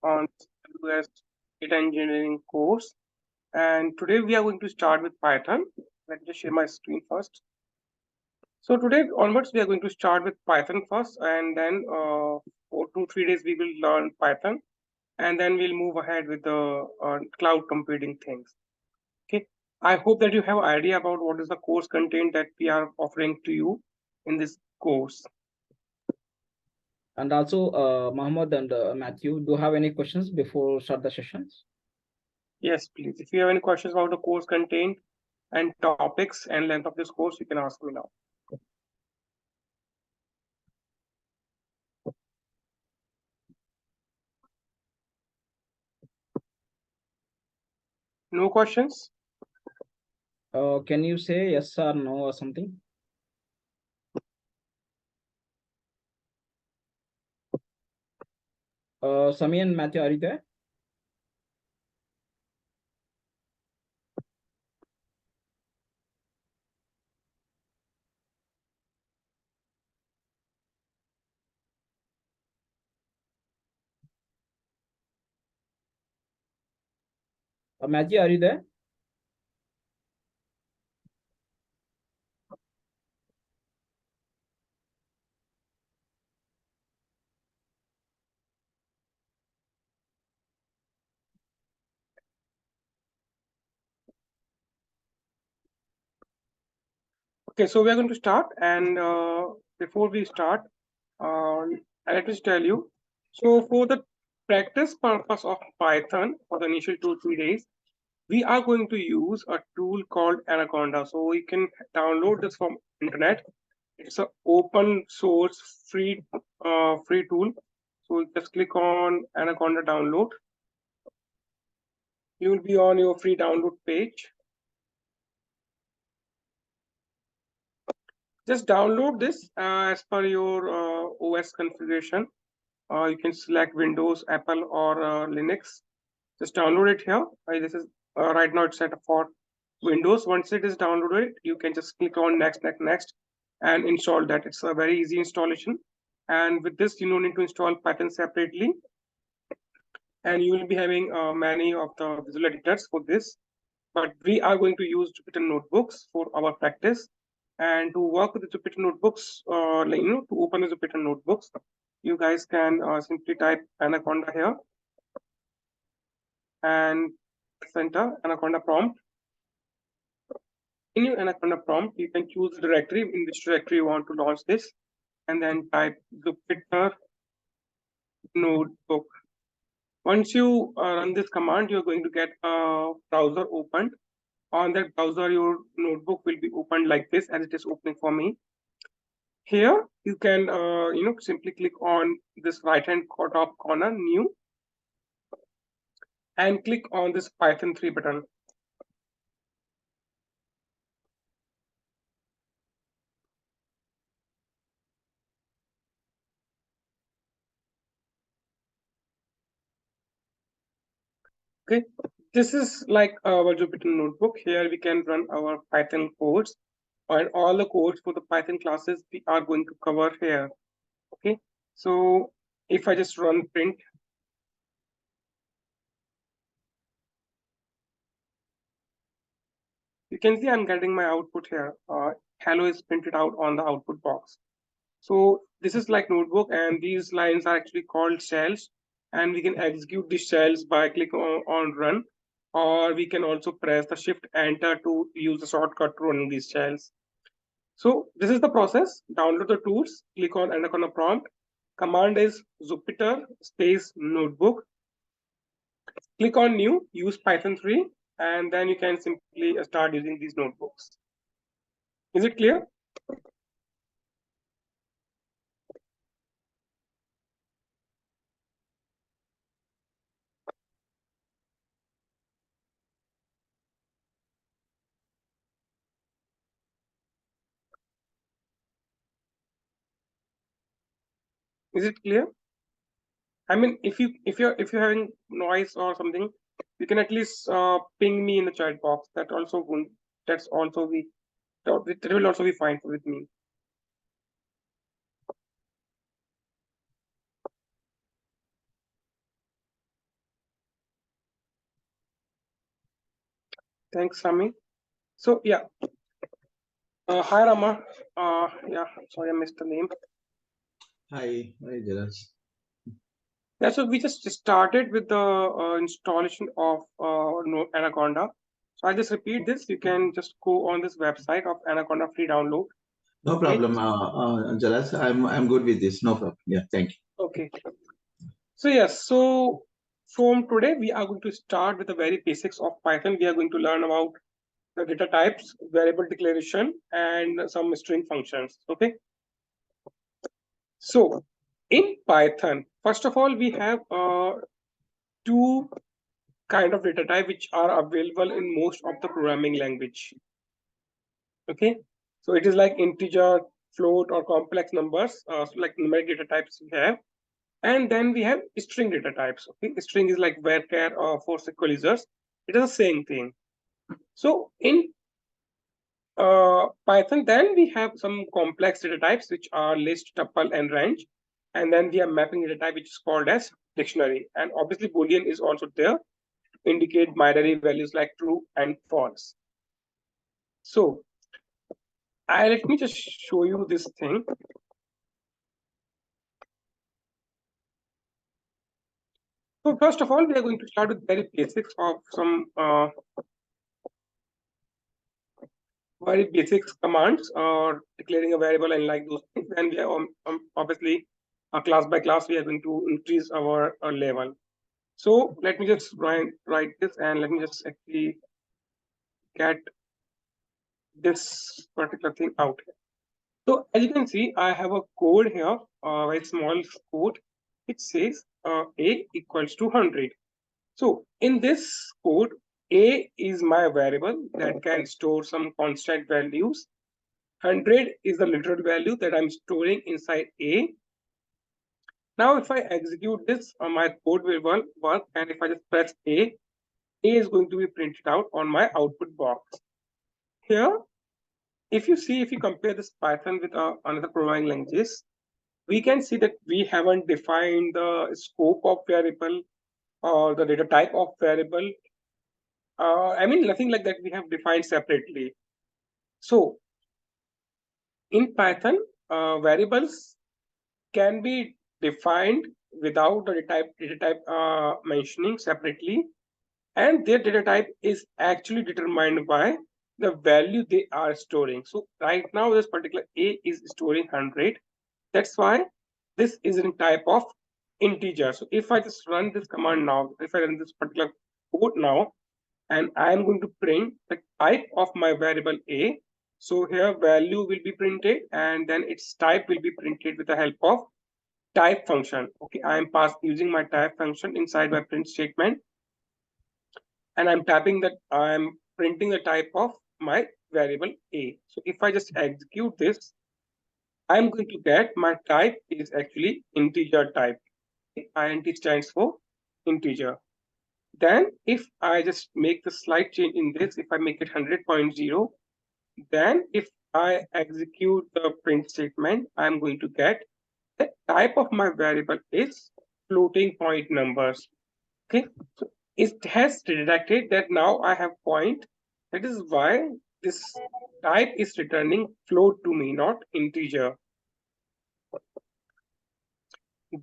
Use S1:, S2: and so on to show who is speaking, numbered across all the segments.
S1: on AWS data engineering course. And today we are going to start with Python. Let me just share my screen first. So today onwards, we are going to start with Python first, and then for 2-3 days we will learn Python, and then we'll move ahead with the cloud computing things. Okay. I hope that you have an idea about what is the course content that we are offering to you in this course.
S2: And also, Mohammed and Matthew, do you have any questions before start the sessions?
S1: Yes, please. If you have any questions about the course content and topics and length of this course, you can ask me now. No questions?
S2: Can you say yes or no or something? Sami and Matthew, are you there? Matthew, are you there?
S1: Okay, so we are going to start. And before we start, let me tell you. So for the practice purpose of Python for the initial 2-3 days, we are going to use a tool called Anaconda. So you can download this from internet. It's an open source free tool. So just click on Anaconda download. You will be on your free download page. Just download this as per your OS configuration. You can select Windows, Apple, or Linux. Just download it here. This is right now it's set up for Windows. Once it is downloaded, you can just click on next, next, next, and install that. It's a very easy installation. And with this, you don't need to install Python separately. And you will be having many of the visual editors for this. But we are going to use Jupyter notebooks for our practice. And to work with the Jupyter notebooks, to open the Jupyter notebooks, you guys can simply type Anaconda here and enter Anaconda prompt. In your Anaconda prompt, you can choose the directory in which directory you want to launch this, and then type Jupyter notebook. Once you run this command, you're going to get a browser opened. On that browser, your notebook will be opened like this, as it is opening for me. Here, you can simply click on this right-hand top corner, new, and click on this Python 3 button. Okay, this is like our Jupyter notebook. Here we can run our Python codes, and all the codes for the Python classes we are going to cover here. Okay, so if I just run print, you can see I'm getting my output here. Hello is printed out on the output box. So this is like notebook, and these lines are actually called shells, and we can execute these shells by clicking on run, or we can also press the shift enter to use the shortcut to run these shells. So this is the process. Download the tools, click on Anaconda prompt. Command is Jupyter space notebook. Click on new, use Python 3, and then you can simply start using these notebooks. Is it clear? Is it clear? I mean, if you're having noise or something, you can at least ping me in the chat box. That's also that will also be fine with me. Thanks, Sami. So yeah, hi Rama. Yeah, sorry I missed the name.
S3: Hi, Jalas.
S1: Yeah, so we just started with the installation of Anaconda. So I'll just repeat this. You can just go on this website of Anaconda free download.
S3: No
S1: Okay.
S3: problem, Jalas. I'm good with this. No problem. Yeah, thank you.
S1: Okay. So yes, so from today we are going to start with the very basics of Python. We are going to learn about the data types, variable declaration, and some string functions. Okay. So in Python, first of all, we have two kind of data type which are available in most of the programming language. Okay, so it is like integer, float, or complex numbers, so like numeric data types we have. And then we have string data types. Okay, string is like varchar or for equalizers. It is the same thing. So in Python, then we have some complex data types which are list, tuple, and range. And then we have mapping data type which is called as dictionary. And obviously Boolean is also there, indicate binary values like true and false. So let me just show you this thing. So first of all, we are going to start with very basics of some very basics commands or declaring a variable and like those things. And we are obviously class by class we are going to increase our level. So let me just write this and let me just actually get this particular thing out here. So as you can see, I have a code here, a very small code. It says a equals to 100. So in this code, a is my variable that can store some constant values. 100 is the literal value that I'm storing inside a. Now, if I execute this, my code will work. And if I just press a is going to be printed out on my output box. Here, if you compare this Python with another programming languages, we can see that we haven't defined the scope of variable or the data type of variable. I mean, nothing like that we have defined separately. So in Python, variables can be defined without the data type mentioning separately, and their data type is actually determined by the value they are storing. So right now, this particular A is storing 100. That's why this is in type of integer. So if I just run this command now, if I run this particular code now, and I'm going to print the type of my variable A. So here value will be printed and then its type will be printed with the help of type function. Okay, I am using my type function inside my print statement. And I'm tapping that I'm printing the type of my variable A. So if I just execute this, I'm going to get my type is actually integer type. int stands for integer. Then if I just make the slight change in this, if I make it 100.0, then if I execute the print statement, I'm going to get the type of my variable is floating point numbers. Okay, so it has detected that now I have point. That is why this type is returning float to me, not integer.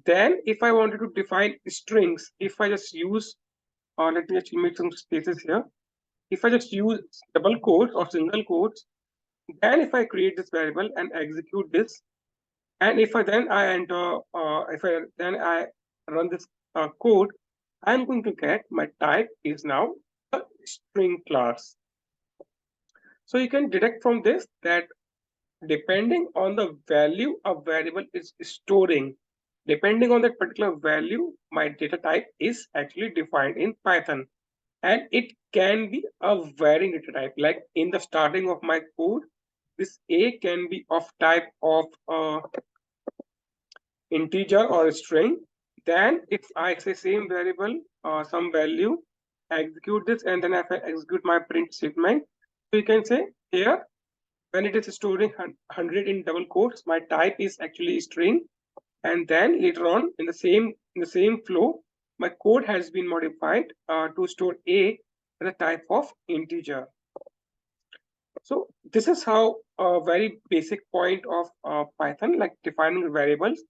S1: Then if I wanted to define strings, if I just use, let me actually make some spaces here. If I just use double quotes or single quotes, then if I create this variable and execute this, and if I then I enter, I run this code, I'm going to get my type is now a string class. So you can detect from this that depending on the value a variable is storing, depending on that particular value, my data type is actually defined in Python. And it can be a varying data type. Like in the starting of my code, this A can be of type of integer or a string. Then if I say same variable, some value, execute this, and then if I execute my print statement, so you can say here, when it is storing 100 in double quotes, my type is actually string. And then later on in the same flow, my code has been modified to store A as a type of integer. So this is how a very basic point of Python, like defining variables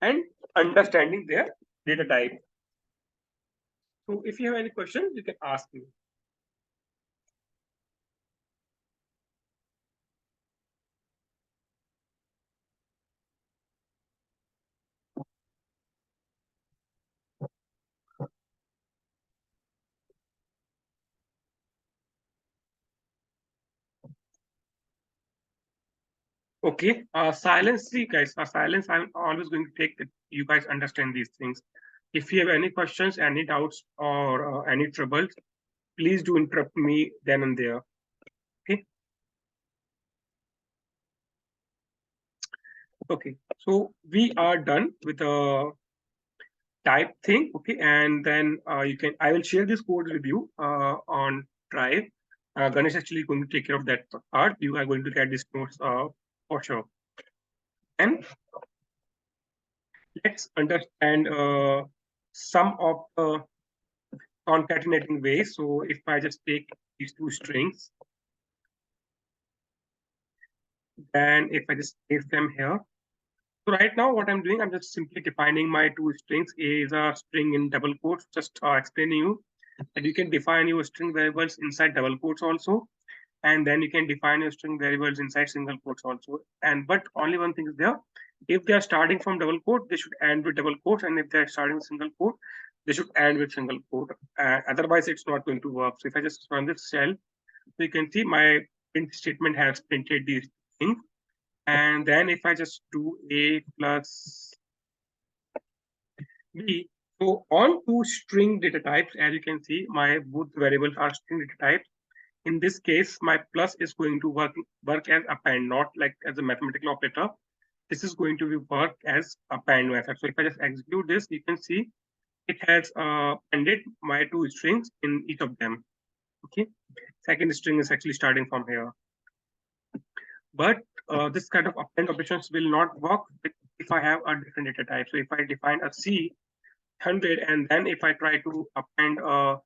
S1: and understanding their data type. So if you have any questions, you can ask me. Okay, silence, see guys, silence, I'm always going to take that you guys understand these things. If you have any questions, any doubts, or any troubles, please do interrupt me then and there. Okay. Okay, so we are done with the type thing. Okay, and then I will share this code with you on Drive. Ganesh actually going to take care of that part. You are going to get this notes for sure. And let's understand some of the concatenating ways. So if I just take these two strings, then if I just paste them here. So right now what I'm doing, I'm just simply defining my two strings. A is a string in double quotes, just explaining you that you can define your string variables inside double quotes also. And then you can define your string variables inside single quotes also. And but only one thing is there. If they are starting from double quote, they should end with double quotes. And if they're starting single quote, they should end with single quote. Otherwise, it's not going to work. So if I just run this shell, you can see my print statement has printed these things. And then if I just do A plus B, so on two string data types, as you can see, my both variables are string data types. In this case, my plus is going to work as append, not like as a mathematical operator. This is going to be work as append method. So if I just execute this, you can see it has appended my two strings in each of them. Okay, second string is actually starting from here. But this kind of append operations will not work if I have a different data type. So if I define a C 100 and then if I try to append a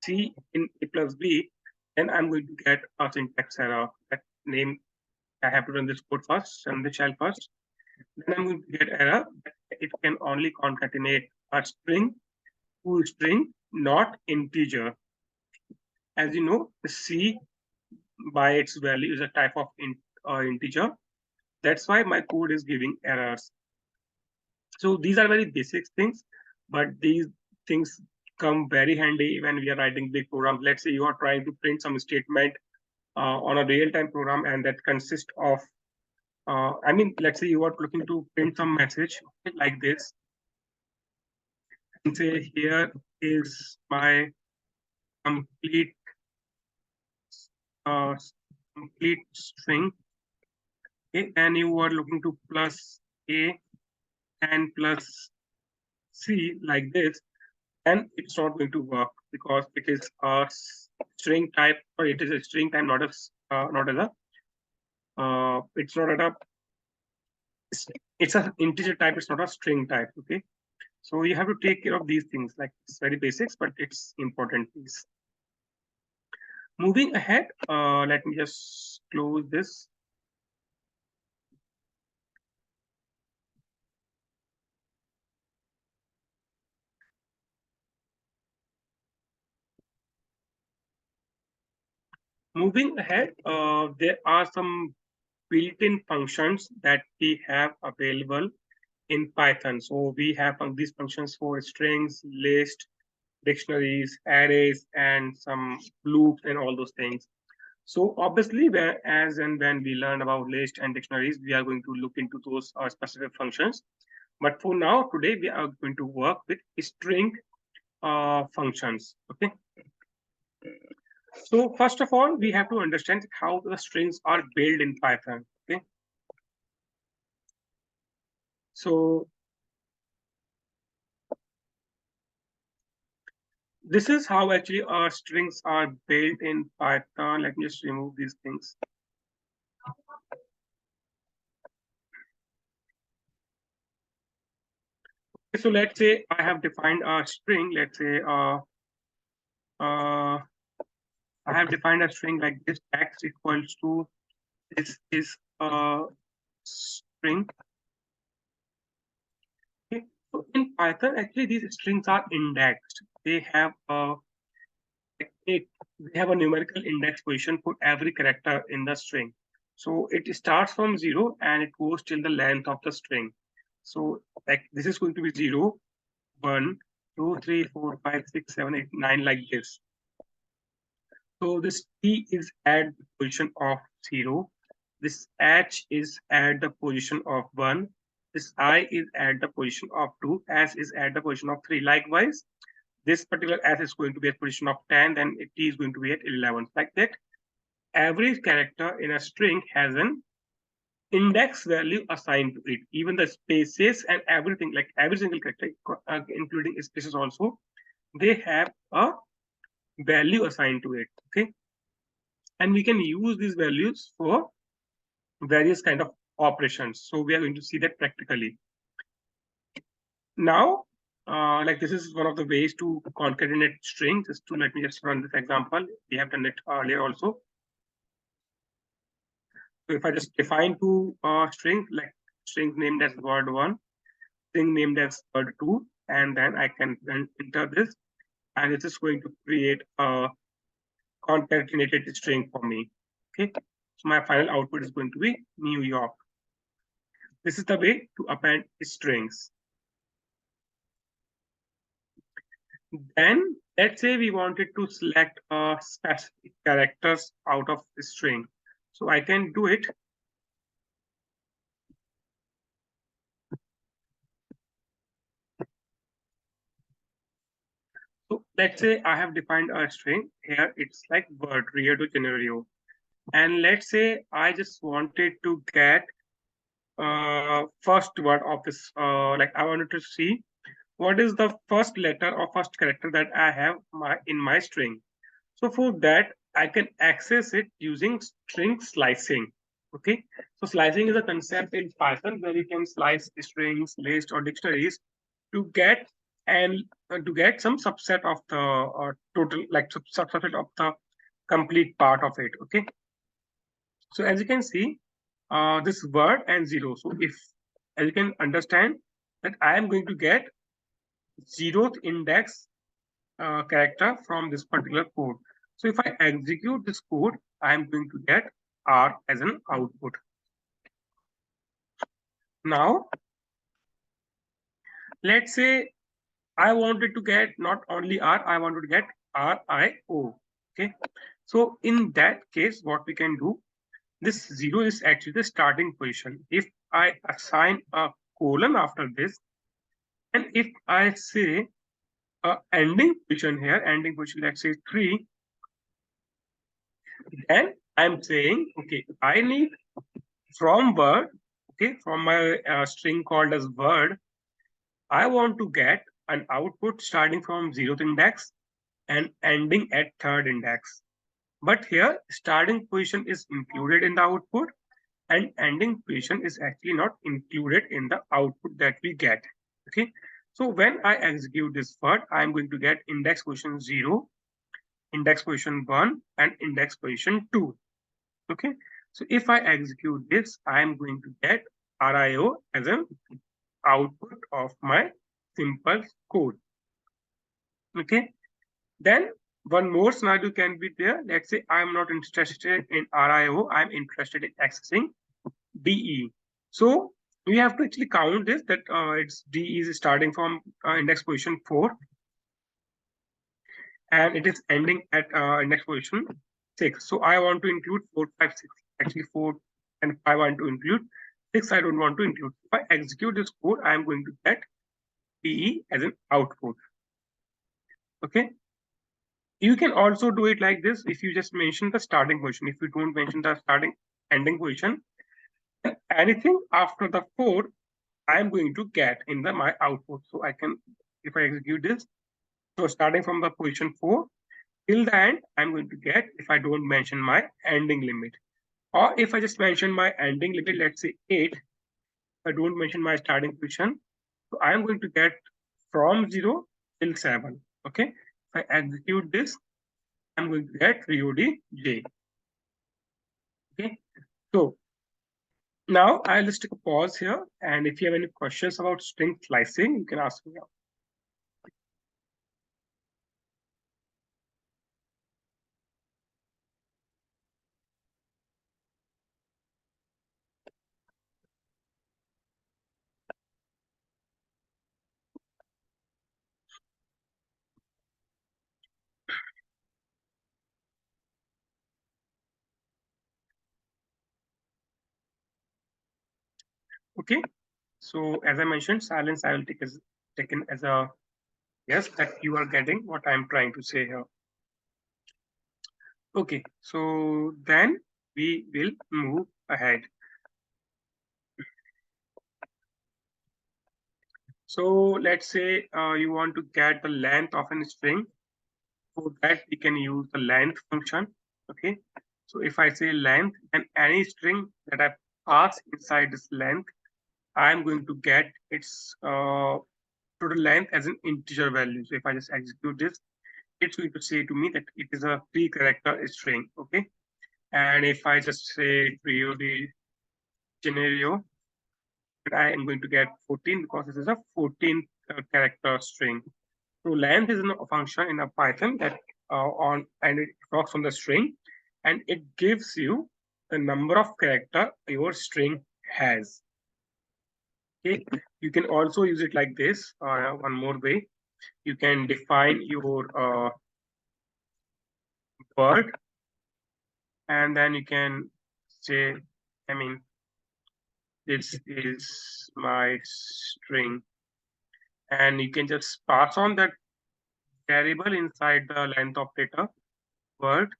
S1: C in A plus B, then I'm going to get a syntax error. That name, I have to run this code first, run the shell first. Then I'm going to get error. It can only concatenate a string to string, not integer. As you know, the C by its value is a type of integer. That's why my code is giving errors. So these are very basic things, but these things come very handy when we are writing big programs. Let's say you are trying to print some statement on a real-time program, and that consists of, I mean, let's say you are looking to print some message like this, and say here is my complete uh, complete string. Okay, and you are looking to plus A and plus C like this, and it's not going to work because it is a string type, or it is a string type, not as a it's not at a it's an integer type, it's not a string type. Okay, so you have to take care of these things, like it's very basics, but it's important piece. Moving ahead, let me just close this. Moving ahead, there are some built-in functions that we have available in Python. So we have these functions for strings, list, dictionaries, arrays, and some loops and all those things. So obviously, as and when we learn about list and dictionaries, we are going to look into those specific functions. But for now, today, we are going to work with string functions. Okay. So first of all, we have to understand how the strings are built in Python. Okay. So this is how actually our strings are built in Python. Let me just remove these things. So let's say I have defined a string. Let's say I have defined a string like this, text equals to, this is a string. Okay, so in Python, actually these strings are indexed. They have a numerical index position for every character in the string. So it starts from 0 and it goes till the length of the string. So like this is going to be 0, 1, 2, 3, 4, 5, 6, 7, 8, 9, like this. So this T is at the position of 0. This H is at the position of 1. This I is at the position of 2. S is at the position of 3. Likewise, this particular S is going to be at position of 10, then T is going to be at 11. Like that, every character in a string has an index value assigned to it. Even the spaces and everything, like every single character, including spaces also, they have a value assigned to it. Okay, and we can use these values for various kind of operations. So we are going to see that practically. Now, like this is one of the ways to concatenate strings. Let me just run this example. We have done it earlier also. So if I just define two strings, like string named as word1, string named as word2, and then I can then enter this, and it is going to create a concatenated string for me. Okay, so my final output is going to be New York. This is the way to append strings. Then let's say we wanted to select specific characters out of the string. So I can do it. So let's say I have defined a string here. It's like word, Rio de Janeiro. And let's say I just wanted to get first word of this, like I wanted to see what is the first letter or first character that I have in my string. So for that, I can access it using string slicing. Okay, so slicing is a concept in Python where you can slice strings, lists, or dictionaries to get some subset of the total, like subset of the complete part of it. Okay, so as you can see, this word and 0. So if, as you can understand, that I am going to get 0th index character from this particular code. So if I execute this code, I am going to get R as an output. Now, let's say I wanted to get not only R, I wanted to get RIO. Okay. So in that case, what we can do, this 0 is actually the starting position. If I assign a colon after this, and if I say ending position here, ending position, let's say 3, then I'm saying, okay, I need from word, okay, from my string called as word, I want to get an output starting from 0th index and ending at 3rd index. But here, starting position is included in the output and ending position is actually not included in the output that we get. Okay, so when I execute this word, I'm going to get index position 0, index position 1, and index position 2. Okay, so if I execute this, I'm going to get RIO as an output of my simple code. Okay, then one more scenario can be there. Let's say I'm not interested in RIO, I'm interested in accessing DE. So we have to actually count this, that its DE is starting from index position 4 and it is ending at index position 6. So I want to include 4, 5, 6. Actually 4 and 5 I want to include. 6 I don't want to include. If I execute this code, I am going to get DE as an output. Okay. You can also do it like this if you just mention the starting position. If you don't mention the starting ending position, anything after the 4, I am going to get in my output. So I can, if I execute this, so starting from the position 4 till the end, I'm going to get, if I don't mention my ending limit. Or if I just mention my ending limit, let's say 8, I don't mention my starting position, so I am going to get from 0 till 7. Okay, if I execute this, I'm going to get ReODJ. Okay, so now I'll just take a pause here, and if you have any questions about string slicing, you can ask me now. Okay, so as I mentioned, silence I will take as taken as a yes that you are getting what I'm trying to say here. Okay, so then we will move ahead. So let's say you want to get the length of a string. For that, we can use the length function. Okay, so if I say length, and any string that I pass inside this length, I'm going to get its total length as an integer value. So if I just execute this, it's going to say to me that it is a 3-character string. Okay, and if I just say the scenario, I am going to get 14 because this is a 14 character string. So length is a function in a Python that and it works on the string, and it gives you the number of character your string has. Okay, you can also use it like this. One more way, you can define your word, and then you can say, I mean, this is my string, and you can just pass on that variable inside the length operator word,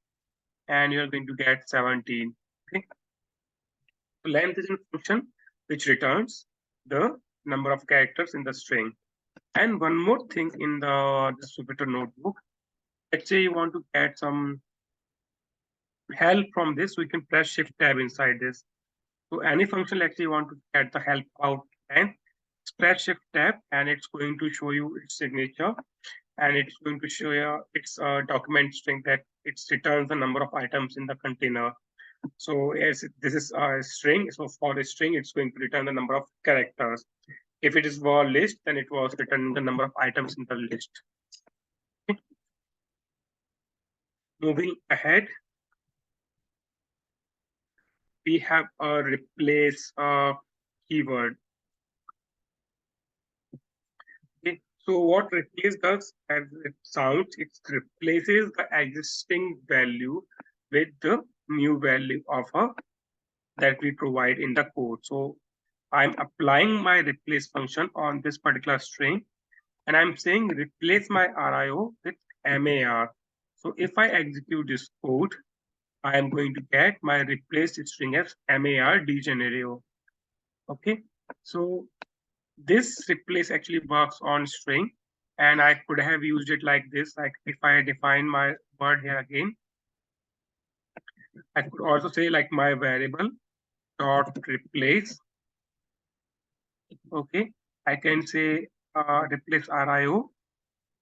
S1: and you're going to get 17. Okay, length is a function which returns the number of characters in the string. And one more thing in the distributor notebook, let's say you want to get some help from this, we can press shift tab inside this. So any function, let's say you want to get the help out, and press shift tab, and it's going to show you its signature, and it's going to show you its document string that it returns the number of items in the container. So as this is a string, so for a string, it's going to return the number of characters. If it is for list, then it was returning the number of items in the list. Okay. Moving ahead, we have a replace keyword. Okay. So what replace does, as it sounds, it replaces the existing value with the new value of a that we provide in the code. So I'm applying my replace function on this particular string, and I'm saying replace my RIO with MAR. So if I execute this code, I am going to get my replaced string as MAR degenerio. Okay, so this replace actually works on string, and I could have used it like this. Like if I define my word here again, I could also say like my variable dot replace. Okay, I can say replace RIO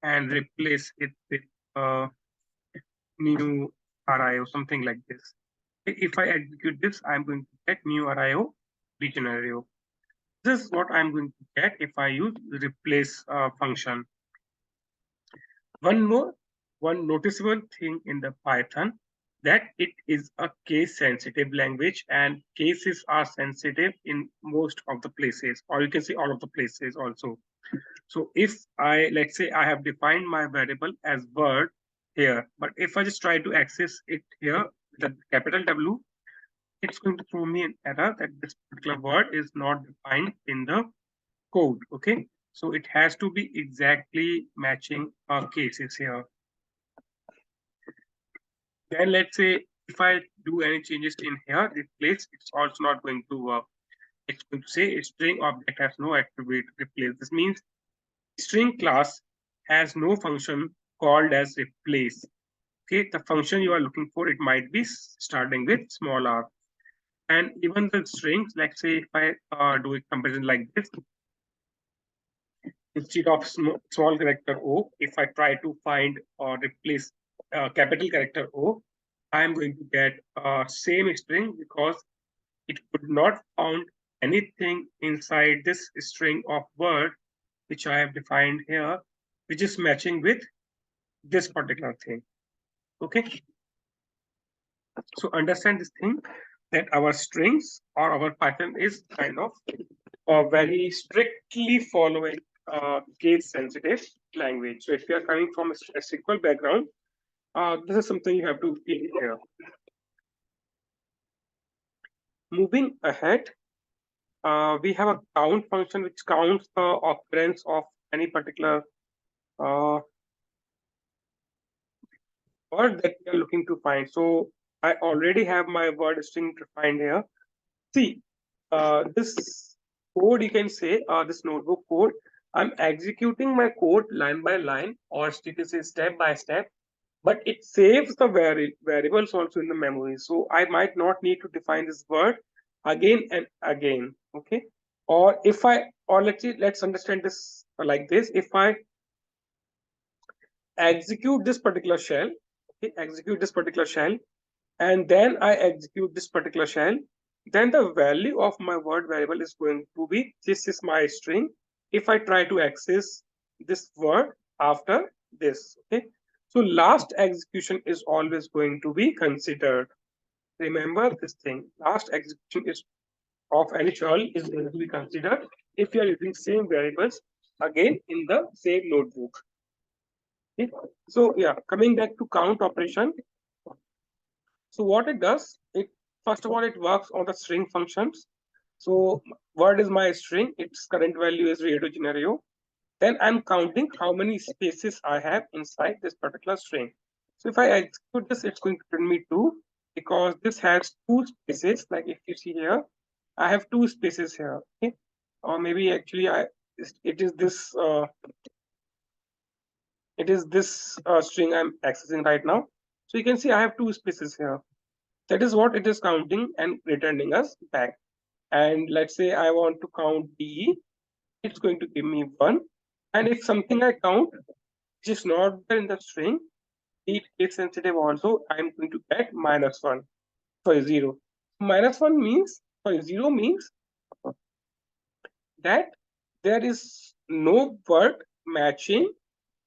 S1: and replace it with new RIO, something like this. If I execute this, I'm going to get new RIO degenerio. This is what I'm going to get if I use the replace function. One noticeable thing in the Python, that it is a case sensitive language, and cases are sensitive in most of the places, or you can say all of the places also. So if let's say I have defined my variable as word here, but if I just try to access it here with a capital W, it's going to throw me an error that this particular word is not defined in the code. Okay, so it has to be exactly matching our cases here. Then let's say if I do any changes in here, this place, it's also not going to work. It's going to say a string object has no attribute replace. This means string class has no function called as replace. Okay, the function you are looking for, it might be starting with small r. And even the strings, let's say if I do a comparison like this, instead of small character O, if I try to find or replace capital character O, I'm going to get same string because it could not found anything inside this string of word which I have defined here, which is matching with this particular thing. Okay. So understand this thing that our strings or our pattern is kind of very strictly following case sensitive language. So if you are coming from a SQL background, this is something you have to be here. Moving ahead, we have a count function which counts the occurrence of any particular word that we are looking to find. So I already have my word string defined here. See, this code, you can say, this notebook code, I'm executing my code line by line, or you can say step by step, but it saves the variables also in the memory. So I might not need to define this word again and again. Okay. Or if let's understand this like this. If I execute this particular shell, okay, execute this particular shell, and then I execute this particular shell, then the value of my word variable is going to be, this is my string. If I try to access this word after this, okay. So last execution is always going to be considered. Remember this thing, last execution is of any shell is going to be considered if you are using same variables again in the same notebook. Okay. So yeah, coming back to count operation. So what it does, it first of all, it works on the string functions. So word is my string, its current value is Rio de Janeiro. Then I'm counting how many spaces I have inside this particular string. So if I execute this, it's going to print me 2 because this has 2 spaces. Like if you see here, I have 2 spaces here. Okay, or maybe actually it is this string I'm accessing right now. So you can see I have 2 spaces here. That is what it is counting and returning us back. And let's say I want to count DE, it's going to give me 1. And if something I count which is not there in the string, be it case sensitive also, I'm going to get -1. Sorry, 0. -1 means, sorry, 0 means that there is no word matching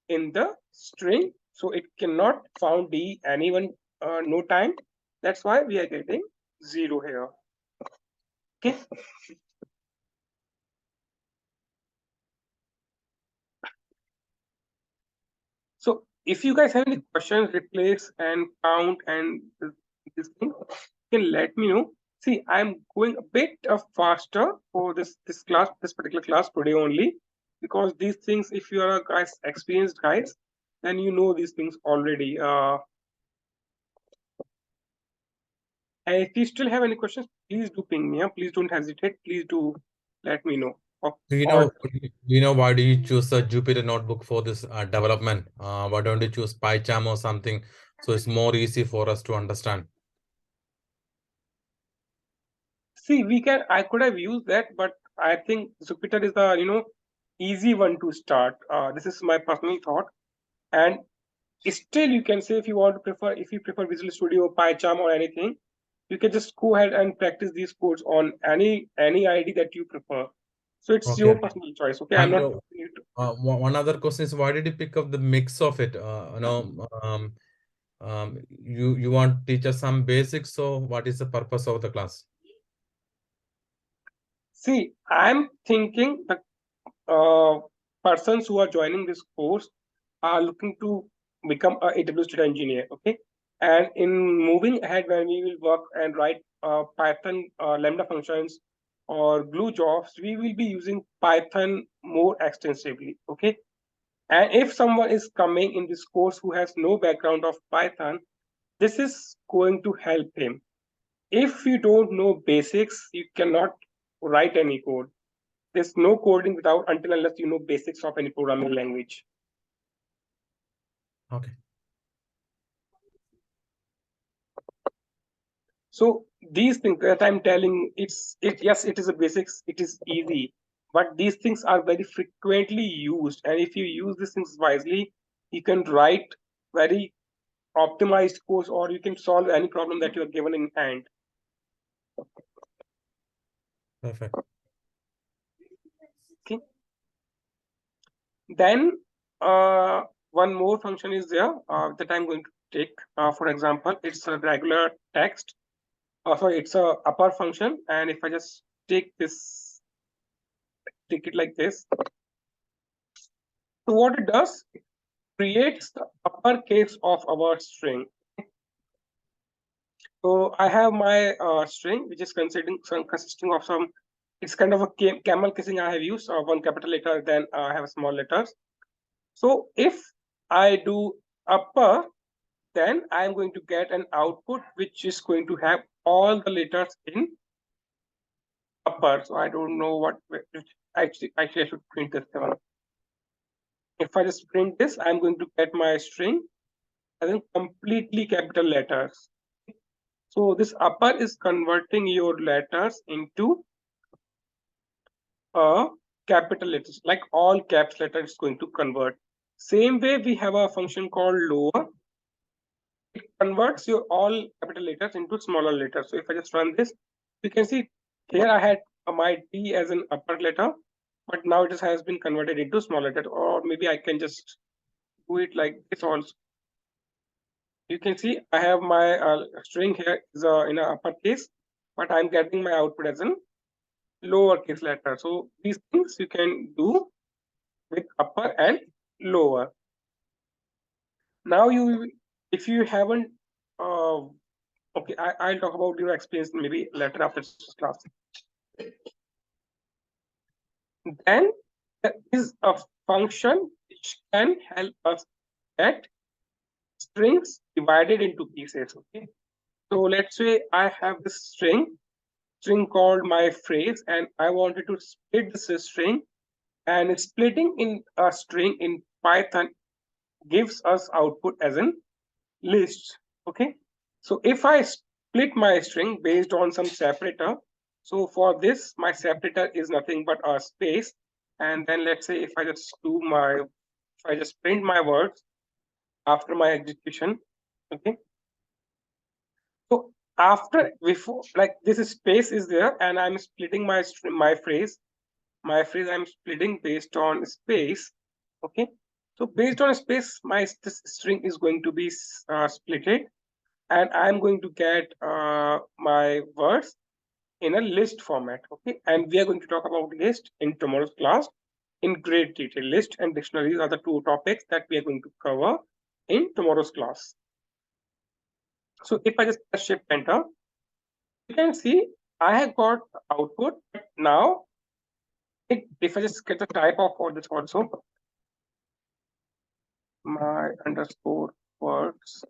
S1: in the string. So it cannot found DE anyone no time. That's why we are getting 0 here. Okay. So if you guys have any questions, replace and count and this thing, you can let me know. See, I'm going a bit faster for this particular class today only, because these things, if you are guys experienced guys, then you know these things already. And if you still have any questions, please do ping me. Please don't hesitate. Please do let me know.
S4: Do you know why do you choose a Jupyter notebook for this development? Why don't you choose PyCharm or something? So it's more easy for us to understand.
S1: See, I could have used that, but I think Jupyter is the easy one to start. This is my personal thought, and still you can say if you prefer Visual Studio, PyCharm, or anything, you can just go ahead and practice these codes on any ID that you prefer. So it's
S4: Okay.
S1: your personal choice. Okay, I'm not.
S4: One other question is, why did you pick up the mix of it? You want to teach us some basics. So what is the purpose of the class?
S1: See, I'm thinking that persons who are joining this course are looking to become a AWS data engineer. Okay, and in moving ahead, when we will work and write Python Lambda functions or glue jobs, we will be using Python more extensively. Okay, and if someone is coming in this course who has no background of Python, this is going to help him. If you don't know basics, you cannot write any code. There's no coding without until unless you know basics of any programming language.
S4: Okay.
S1: So these things that I'm telling, yes, it is a basics, it is easy, but these things are very frequently used. And if you use these things wisely, you can write very optimized course, or you can solve any problem that you are given in hand.
S4: Perfect.
S1: Okay. Then one more function is there that I'm going to take. For example, it's a regular text. Sorry, it's a upper function, and if I just take it like this, so what it does, it creates the uppercase of our string. So I have my string, which is consisting of some. It's kind of a camel casing I have used, one capital letter, then I have small letters. So if I do upper, then I'm going to get an output which is going to have all the letters in upper. So I don't know what actually I should print this one. If I just print this, I'm going to get my string as in completely capital letters. So this upper is converting your letters into capital letters, like all caps letters is going to convert. Same way we have a function called lower. It converts your all capital letters into smaller letters. So if I just run this, you can see here I had my T as an upper letter, but now it has been converted into small letter. Or maybe I can just do it like this also. You can see I have my string here is in a uppercase, but I'm getting my output as in lowercase letter. So these things you can do with upper and lower. Now if you haven't, okay, I'll talk about your experience maybe later after this class. Then there is a function which can help us get strings divided into pieces. Okay, so let's say I have this string called my phrase, and I wanted to split this string, and splitting in a string in Python gives us output as in list. Okay, so if I split my string based on some separator, so for this my separator is nothing but a space, and then let's say if I just print my words after my execution. Okay, so before like this space is there, and I'm splitting my phrase I'm splitting based on space. Okay, so based on space, this string is going to be splitted, and I'm going to get my words in a list format. Okay, and we are going to talk about list in tomorrow's class in great detail. List and dictionaries are the two topics that we are going to cover in tomorrow's class. So if I just press shift enter, you can see I have got output. Now if I just get the type of all this also, my underscore words.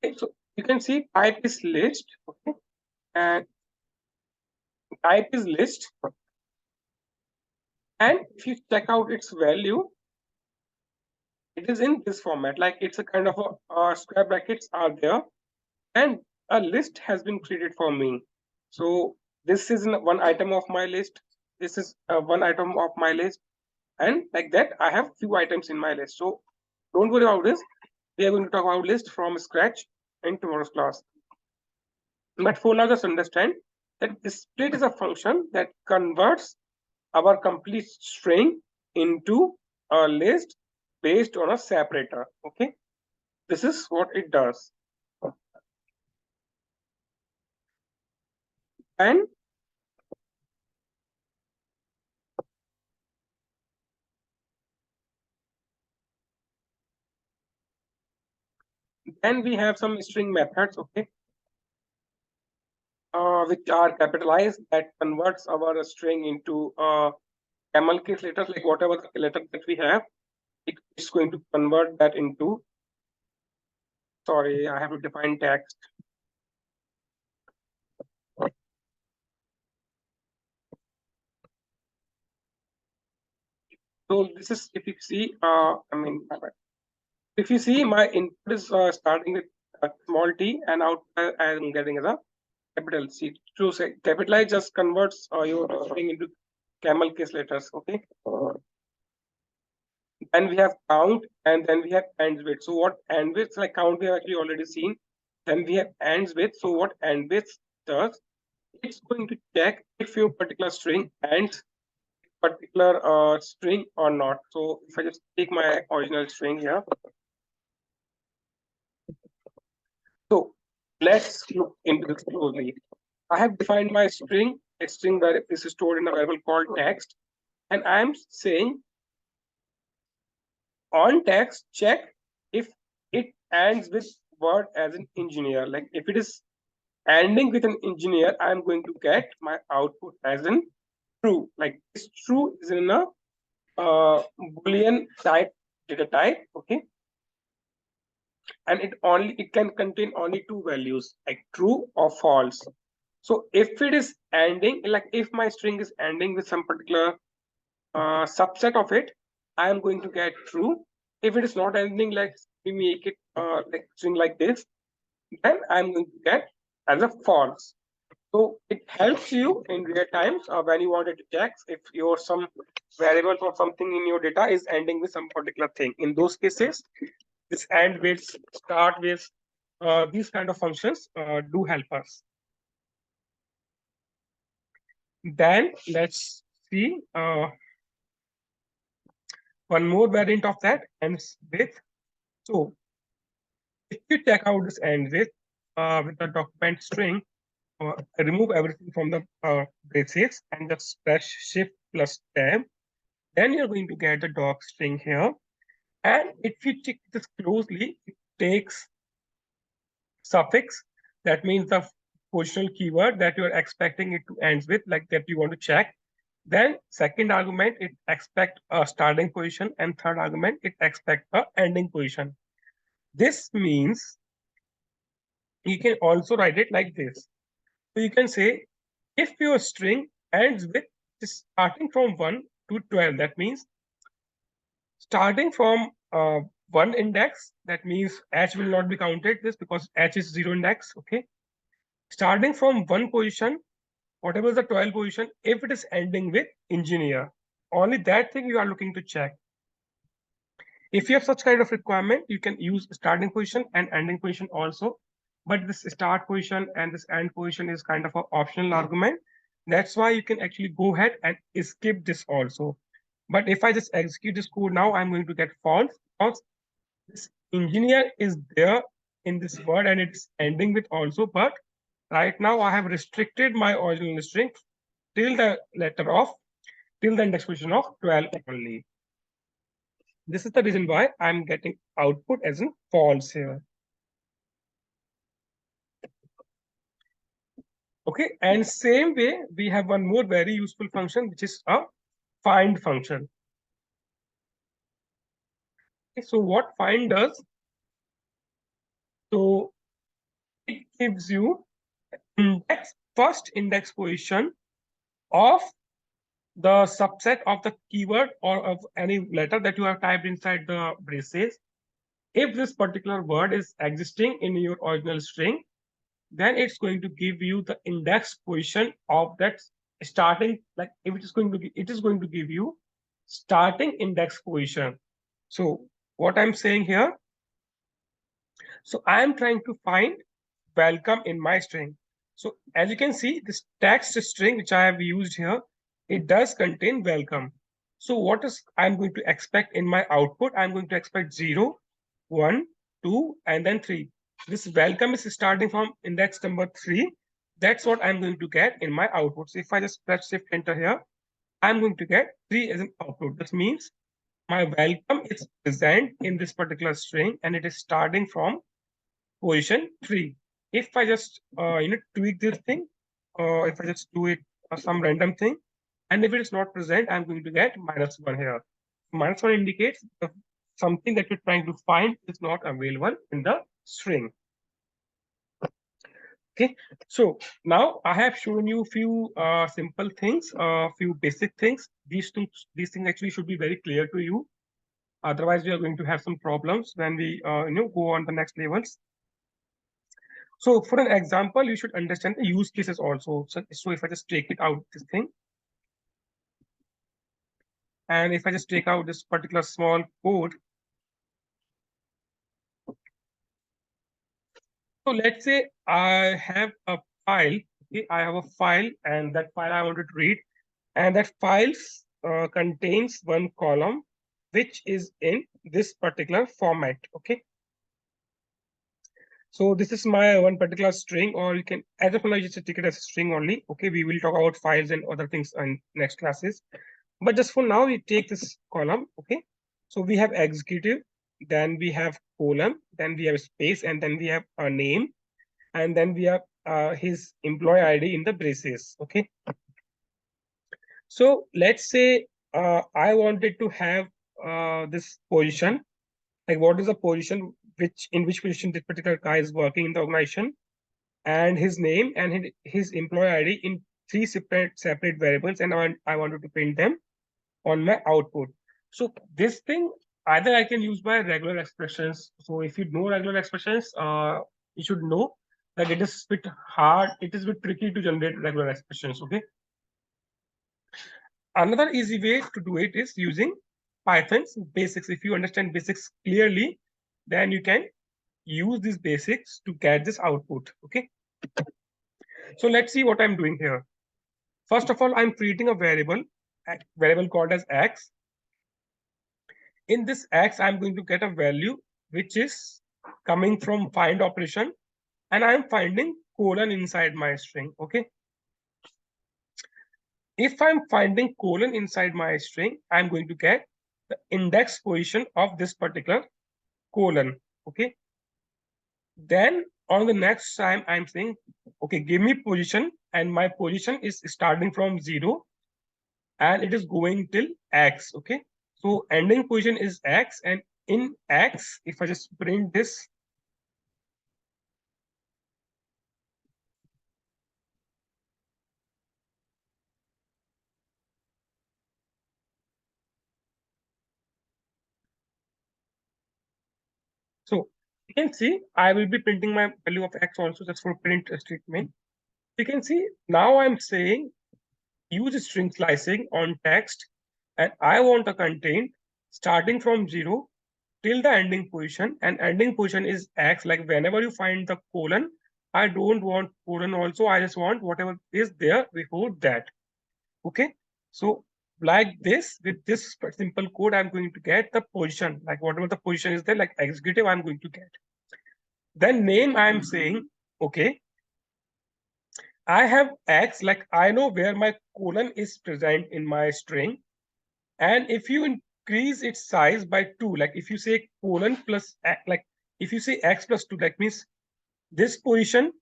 S1: Okay, so you can see type is list. Okay, and type is list, and if you check out its value, it is in this format, like it's a kind of a square brackets are there, and a list has been created for me. So this is one item of my list, this is one item of my list, and like that I have few items in my list. So don't worry about this, we are going to talk about list from scratch in tomorrow's class. But for now, just understand that split is a function that converts our complete string into a list based on a separator. Okay, this is what it does. And then we have some string methods. Okay, which are capitalized, that converts our string into camel case letters, like whatever the letter that we have, it's going to convert that into, sorry, I have to define text. So this is, if you see, if you see my input is starting with a small t, and out I am getting as a capital C. To say capitalize just converts your string into camel case letters. Okay. then we have count, and then we have ends with. So what ends with, like count we have actually already seen. Then we have ends with. So what ends with does, it's going to check if your particular string ends particular string or not. So if I just take my original string here. So let's look into this closely. I have defined my string. A string that is stored in a variable called text, and I'm saying on text check if it ends with word as an engineer. Like if it is ending with an engineer, I'm going to get my output as an true. Like this true is in a boolean type data type, okay, and it can contain only two values, like true or false. So if it is ending, like if my string is ending with some particular subset of it, I am going to get true. If it is not ending, like we make it like string like this, then I'm going to get as a false. So it helps you in real times when you wanted to check if your some variable or something in your data is ending with some particular thing. In those cases, this end with, start with, these kind of functions do help us. Then let's see one more variant of that, ends with. So if you check out this end with the document string, remove everything from the braces and just press shift plus tab, then you're going to get the doc string here. And if you check this closely, it takes suffix. That means the positional keyword that you're expecting it to end with, like that you want to check. Then second argument, it expect a starting position, and third argument, it expect a ending position. This means you can also write it like this. So you can say if your string ends with starting from 1 to 12, that means starting from 1 index, that means h will not be counted this because h is 0 index, okay. Starting from 1 position, whatever is the 12 position, if it is ending with engineer, only that thing you are looking to check. If you have such kind of requirement, you can use starting position and ending position also. But this start position and this end position is kind of an optional argument. That's why you can actually go ahead and skip this also. But if I just execute this code now, I'm going to get false because this engineer is there in this word and it's ending with also. But right now I have restricted my original string till the till the index position of 12 only. This is the reason why I'm getting output as in false here. Okay, and same way, we have one more very useful function, which is a find function. Okay, so what find does? So it gives you first index position of the subset of the keyword or of any letter that you have typed inside the braces. If this particular word is existing in your original string, then it's going to give you the index position of that starting, like if it is going to give you starting index position. So what I'm saying here, so I am trying to find welcome in my string. So as you can see, this text string which I have used here, it does contain welcome. So what is I'm going to expect in my output? I'm going to expect 0, 1, 2, and then 3. This welcome is starting from index number 3. That's what I'm going to get in my output. So if I just press shift enter here, I'm going to get 3 as an output. This means my welcome is present in this particular string and it is starting from position 3. If I just tweak this thing, if I just do it some random thing, and if it is not present, I'm going to get -1 here. -1 indicates something that you're trying to find is not available in the string. Okay, so now I have shown you a few simple things, few basic things. These things actually should be very clear to you. Otherwise, we are going to have some problems when we go on the next levels. So for an example, you should understand the use cases also. So if I just take it out this thing, And if I just take out this particular small code, so let's say I have a file. Okay, I have a file, and that file I wanted to read, and that files contains one column which is in this particular format. Okay, so this is my one particular string, or you can, as of now, you just take it as a string only. Okay, we will talk about files and other things in next classes, but just for now, we take this column. Okay, so we have executive, then we have column, then we have space, and then we have a name, and then we have his employee ID in the braces. Okay, so let's say I wanted to have this position, like what is the position, which in which position this particular guy is working in the organization, and his name and his employee ID in three separate variables, and I wanted to print them on my output. So this thing, either I can use my regular expressions. So if you know regular expressions, you should know that it is a bit hard, it is a bit tricky to generate regular expressions. Okay, another easy way to do it is using Python's basics. If you understand basics clearly, then you can use these basics to get this output. Okay, so let's see what I'm doing here. First of all, I'm creating a variable called as x. In this x, I'm going to get a value which is coming from find operation, and I'm finding colon inside my string. Okay, if I'm finding colon inside my string, I'm going to get the index position of this particular colon. Okay, then on the next time, I'm saying, okay, give me position, and my position is starting from 0 and it is going till x. Okay, so ending position is x, and in x, if I just print this, so you can see I will be printing my value of x also, just for print statement. You can see now I'm saying use string slicing on text, and I want a content starting from 0 till the ending position, and ending position is x. Like whenever you find the colon, I don't want colon also, I just want whatever is there before that. Okay, so like this, with this simple code, I'm going to get the position, like whatever the position is there, like executive, I'm going to get. Then name, I'm saying, okay, I have x, like I know where my colon is present in my string. And if you increase its size by 2, like if you say colon plus, like if you say x plus 2, that means this position,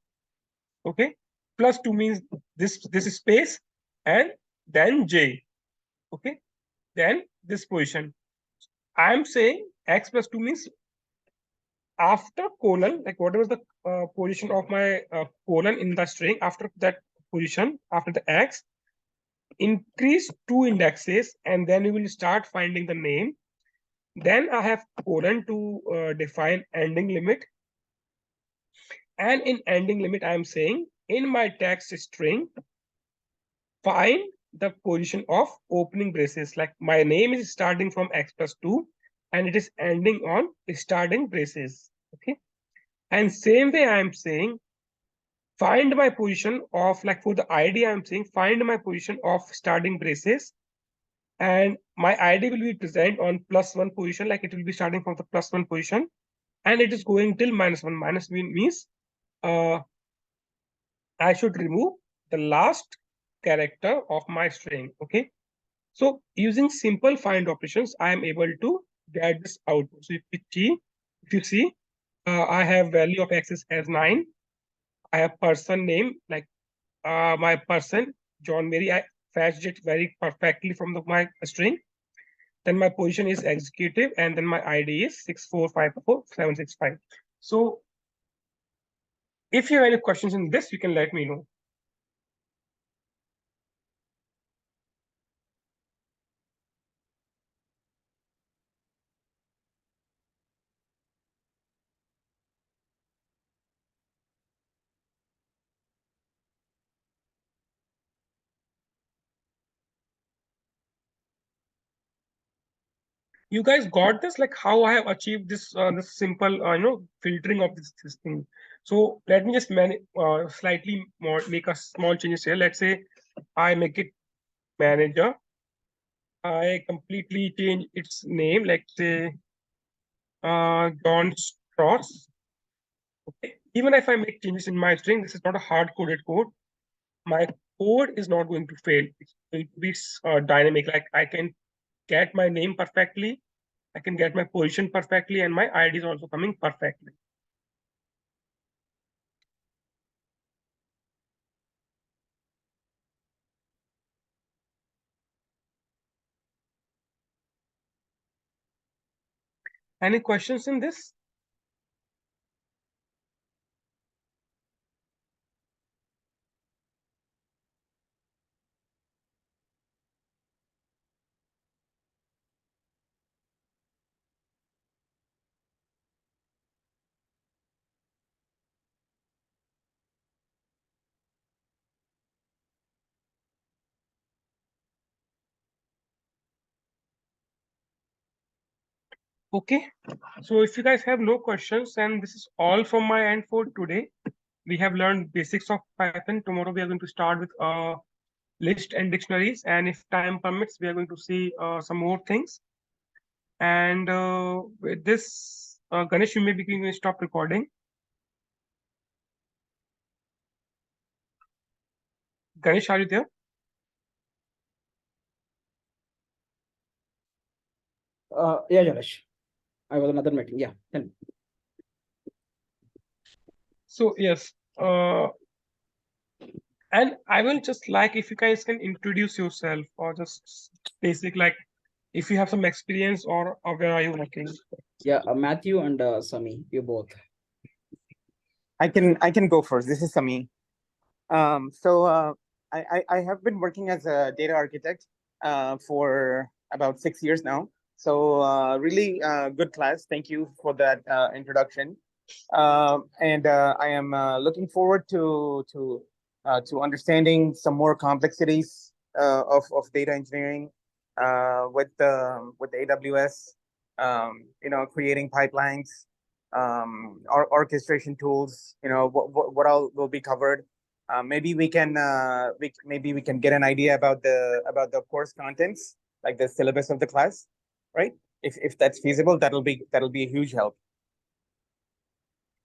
S1: okay, plus 2 means this space, and then j, okay, then this position. I'm saying x plus 2 means after colon, like whatever is the position of my colon in the string, after that position, after the x, increase 2 indexes, and then you will start finding the name. Then I have colon to define ending limit. And in ending limit, I'm saying in my text string, find the position of opening braces. Like my name is starting from x plus 2, and it is ending on starting braces. Okay. And same way, I'm saying find my position of, like for the ID, I'm saying find my position of starting braces, and my ID will be present on +1 position, like it will be starting from the +1 position, and it is going till -1. -1 means I should remove the last character of my string. Okay, so using simple find operations, I am able to get this output. So if you see, I have value of x as 9. I have person name, like my person John Mary. I fetched it very perfectly from my string. Then my position is executive, and then my ID is 6454765. So if you have any questions in this, you can let me know. You guys got this, like how I have achieved this this simple filtering of this thing. So let me just slightly more make a small changes here. Let's say I make it manager. I completely change its name, like say John Strauss. Okay. Even if I make changes in my string, this is not a hard-coded code. My code is not going to fail. It's going to be dynamic. Like I can get my name perfectly, I can get my position perfectly, and my ID is also coming perfectly. Any questions in this? Okay, so if you guys have no questions, and this is all from my end for today. We have learned basics of Python. Tomorrow we are going to start with list and dictionaries, and if time permits, we are going to see some more things. And with this, Ganesh, you may be going to stop recording. Ganesh, are you there?
S2: Yeah, Jalesh. I was another meeting. Yeah. Tell me.
S1: So yes, and I will just like if you guys can introduce yourself or just basic, like if you have some experience or where are you working.
S2: Yeah, Matthew and Sami, you both.
S5: I can go first. This is Sami. I have been working as a data architect for about 6 years now. So really good class. Thank you for that introduction. And I am looking forward to understanding some more complexities of data engineering with AWS. Creating pipelines, orchestration tools. What all will be covered. Maybe we can get an idea about the course contents, like the syllabus of the class, right? If that's feasible, that'll be a huge help.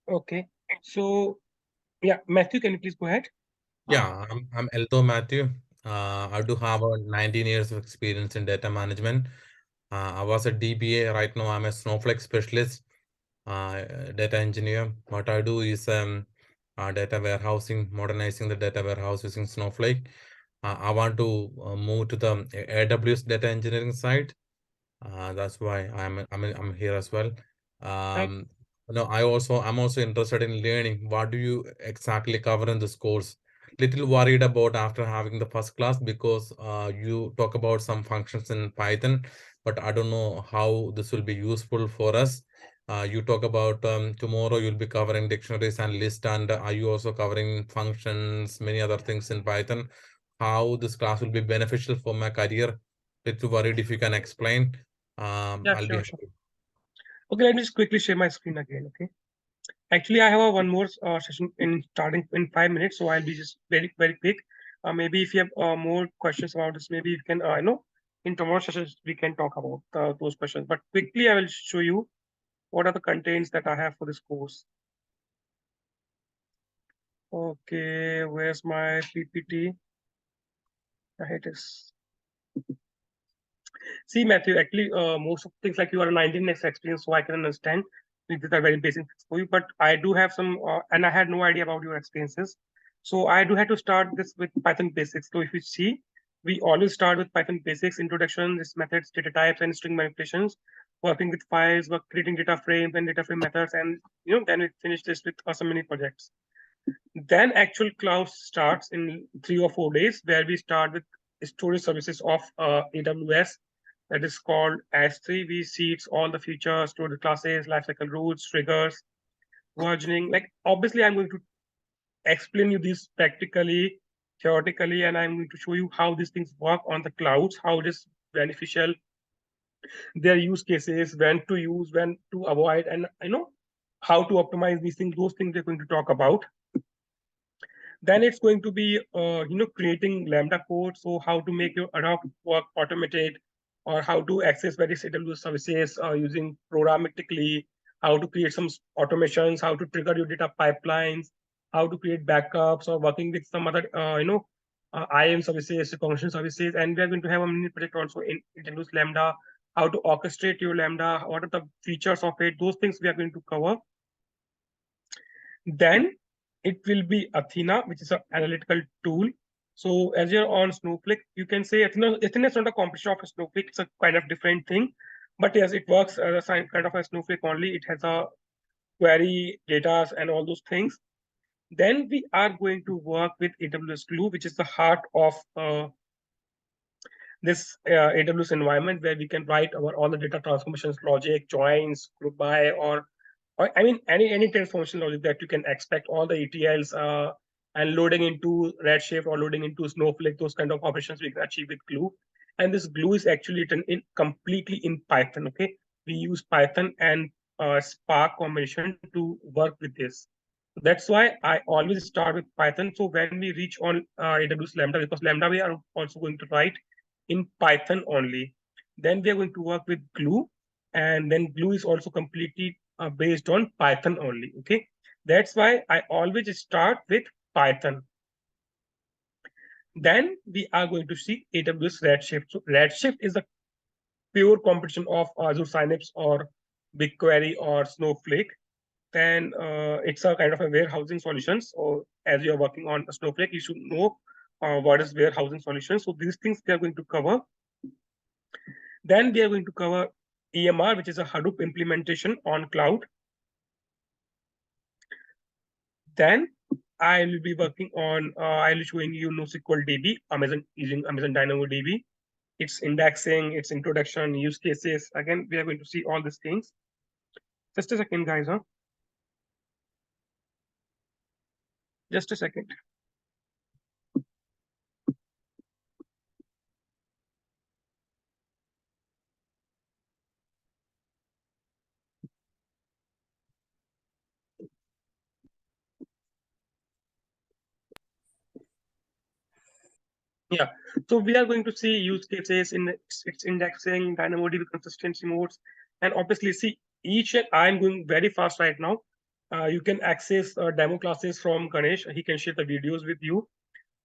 S1: Okay, so yeah, Matthew, can you please go ahead?
S4: Yeah, I'm Elto Matthew. I do have 19 years of experience in data management. I was a DBA. Right now, I'm a Snowflake specialist, data engineer. What I do is data warehousing, modernizing the data warehouse using Snowflake. I want to move to the AWS data engineering side. That's why I'm here as well. I'm also interested in learning. What do you exactly cover in this course? Little worried about after having the first class because you talk about some functions in Python, but I don't know how this will be useful for us. You talk about tomorrow you'll be covering dictionaries and list, and are you also covering functions, many other things in Python? How this class will be beneficial for my career? Little worried if you can explain.
S1: Yeah,
S4: I'll be
S1: sure.
S4: happy.
S1: Okay, let me just quickly share my screen again. Okay, actually, I have a one more session in starting in 5 minutes, so I'll be just very quick. Maybe if you have more questions about this, maybe you can in tomorrow's sessions we can talk about those questions. But quickly, I will show you what are the contents that I have for this course. Okay, where's my PPT? Here it is. See, Matthew, actually, most of things like you are a 19 years experience, so I can understand these are very basic things for you. But I do have some, and I had no idea about your experiences. So I do have to start this with Python basics. So if you see, we always start with Python basics, introduction, this methods, data types, and string manipulations, working with files, creating data frames and data frame methods, and then we finish this with some mini projects. Then actual class starts in 3 or 4 days, where we start with storage services of AWS that is called S3. We see it's all the features, stored classes, lifecycle rules, triggers, versioning. Like obviously, I'm going to explain you this practically, theoretically, and I'm going to show you how these things work on the clouds, how it is beneficial their use cases, when to use, when to avoid, and how to optimize these things. Those things we're going to talk about. Then it's going to be creating Lambda code, so how to make your ad hoc work automated, or how to access various AWS services using programmatically, how to create some automations, how to trigger your data pipelines, how to create backups, or working with some other IAM services, recognition services. And we are going to have a mini project also in AWS Lambda, how to orchestrate your Lambda, what are the features of it. Those things we are going to cover. Then it will be Athena, which is an analytical tool. So as you're on Snowflake, you can say Athena is not a competition of a Snowflake. It's a kind of different thing. But yes, it works as a kind of a Snowflake only. It has a query, data, and all those things. Then we are going to work with AWS Glue, which is the heart of this AWS environment, where we can write all the data transformations logic, joins, group by, or I mean any transformation logic that you can expect, all the ETLs and loading into Redshift or loading into Snowflake, those kind of operations we can achieve with Glue. And this Glue is actually written completely in Python. Okay, we use Python and Spark combination to work with this. That's why I always start with Python. So when we reach on AWS Lambda, because Lambda we are also going to write in Python only. Then we are going to work with Glue, and then Glue is also completely based on Python only. Okay, that's why I always start with Python. Then we are going to see AWS Redshift. So Redshift is a pure competition of Azure Synapse or BigQuery or Snowflake. Then it's a kind of a warehousing solution. So as you are working on Snowflake, you should know what is warehousing solution. So these things we are going to cover. Then we are going to cover EMR, which is a Hadoop implementation on cloud. Then I will be working on, I'll be showing you NoSQL DB, using Amazon DynamoDB. Its indexing, its introduction, use cases. Again, we are going to see all these things. Just a second, guys. Just a second. Yeah, so we are going to see use cases in its indexing, DynamoDB consistency modes, and obviously see each. I'm going very fast right now. You can access demo classes from Ganesh. He can share the videos with you.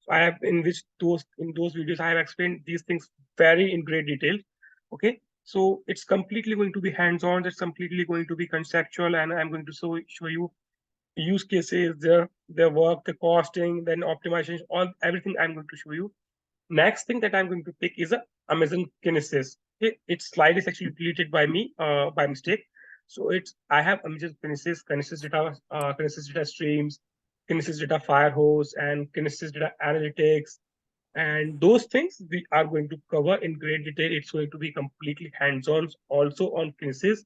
S1: I have in those videos I have explained these things very in great detail. Okay, so it's completely going to be hands-on. It's completely going to be conceptual, and I'm going to show you use cases, their work, the costing, then optimization, everything I'm going to show you. Next thing that I'm going to pick is a Amazon Kinesis. Okay, its slide is actually deleted by me by mistake. So I have Amazon Kinesis data streams, Kinesis data firehose, and Kinesis data analytics. And those things we are going to cover in great detail. It's going to be completely hands-on also on Kinesis.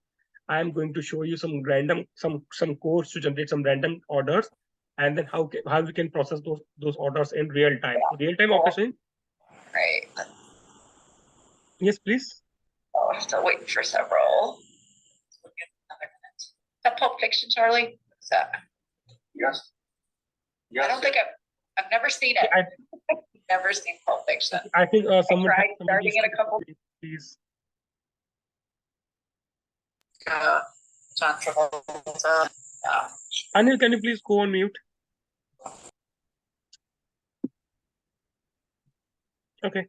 S1: I'm going to show you some random some codes to generate some random orders, and then how we can process those orders in real time. So real-time operation.
S6: Right.
S1: Yes, please.
S6: Oh, I'm still waiting for several. Another minute. Is that Pulp Fiction, Charlie? What's that?
S7: Yes.
S6: I don't think I've never seen it. Never seen Pulp Fiction.
S1: I think someone
S6: tried starting it a couple.
S1: Please.
S6: John Travolta.
S1: Anil, can you please go on mute? Okay.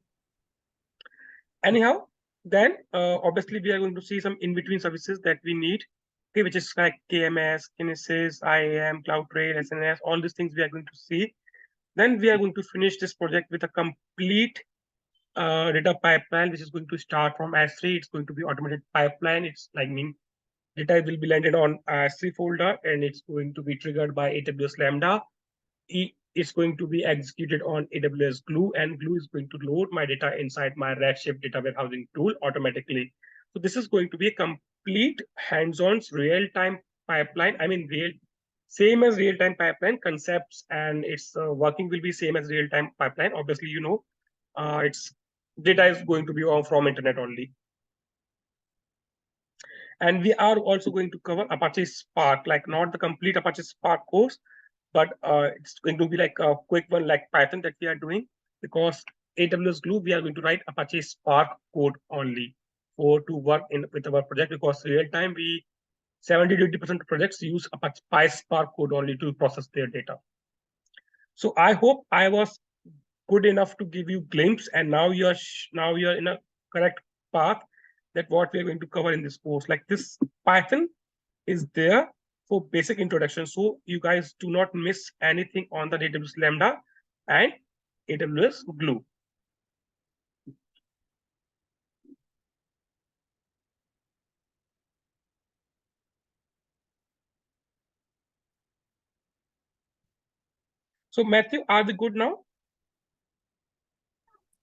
S1: Anyhow, then obviously we are going to see some in-between services that we need, okay, which is like KMS, Kinesis, IAM, CloudTrail, SNS, all these things we are going to see. Then we are going to finish this project with a complete data pipeline, which is going to start from S3. It's going to be automated pipeline. It's like data will be landed on S3 folder, and it's going to be triggered by AWS Lambda. It's going to be executed on AWS Glue, and Glue is going to load my data inside my Redshift data warehousing tool automatically. So this is going to be a complete hands-on real-time pipeline. I mean, same as real-time pipeline concepts, and its working will be same as real-time pipeline. Obviously, its data is going to be all from internet only. And we are also going to cover Apache Spark, like not the complete Apache Spark course, but it's going to be like a quick one like Python that we are doing, because AWS Glue, we are going to write Apache Spark code only to work with our project, because real time 70 to 80% of projects use Apache PySpark code only to process their data. So I hope I was good enough to give you glimpse, and now you're in a correct path that what we're going to cover in this course. Like this Python is there for basic introduction, so you guys do not miss anything on the AWS Lambda and AWS Glue. So Matthew, are we good now?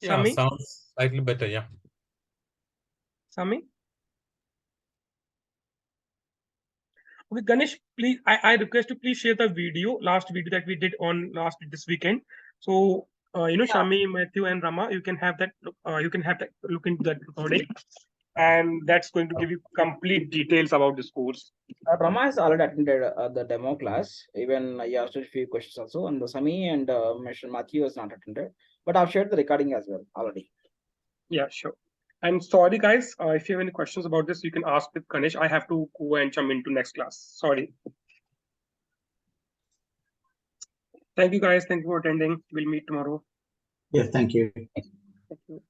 S4: Yeah,
S1: Sami?
S4: sounds slightly better. Yeah.
S1: Sami? Okay, Ganesh, please, I request you please share the last video that we did on this weekend. So, Shami, Matthew, and Rama, you can have that look into that recording, and that's going to give you complete details about this course.
S2: Rama has already attended the demo class. Even I asked a few questions also, and the Sami and Mr. Matthew has not attended, but I've shared the recording as well already.
S1: Yeah, sure. And sorry, guys, if you have any questions about this, you can ask with Ganesh. I have to go and jump into next class. Sorry. Thank you, guys. Thank you for attending. We'll meet tomorrow.
S3: Yeah, thank you.
S1: Thank you.